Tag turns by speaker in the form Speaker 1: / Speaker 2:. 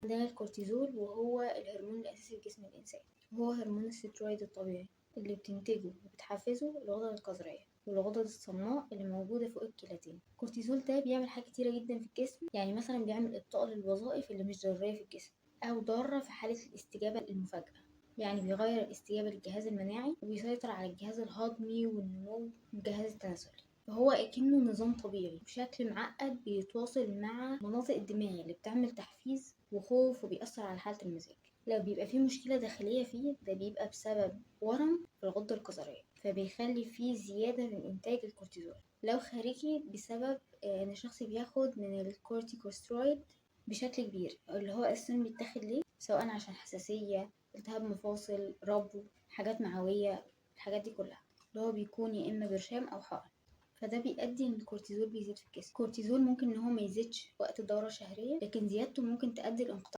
Speaker 1: عندنا الكورتيزول، وهو الهرمون الأساسي في جسم الإنسان، وهو هرمون السترويد الطبيعي اللي بتنتجه وبتحفزه الغدد الكظرية والغدد الصماء اللي موجودة فوق الكليتين. الكورتيزول ده بيعمل حاجات كتيرة جدا في الجسم، يعني مثلا بيعمل إبطاء للوظائف اللي مش ضرورية في الجسم أو ضارة في حالة الاستجابة المفاجئة، يعني بيغير الاستجابة للجهاز المناعي وبيسيطر على الجهاز الهضمي والنمو والجهاز التناسلي. فهو أكنه نظام طبيعي بشكل معقد بيتواصل مع مناطق الدماغ اللي بتعمل تحفيز وخوف وبيأثر على حالة المزاج. لو بيبقى فيه مشكلة داخلية فيه، ده بيبقى بسبب ورم في الغدة الكظرية، فبيخلي فيه زيادة من إنتاج الكورتيزول. لو خارجي بسبب إن الشخص بياخد من الكورتيكوسترويد بشكل كبير، اللي هو أساسا بيتاخد ليه سواء عشان حساسية، التهاب مفاصل، ربو، حاجات معوية، الحاجات دي كلها، اللي هو بيكون يا إما برشام أو حقن. فده بيؤدي ان الكورتيزول بيزيد في الجسم. الكورتيزول ممكن ان هو ما يزيدش وقت الدورة الشهرية، لكن زيادته ممكن تؤدي لانقطاع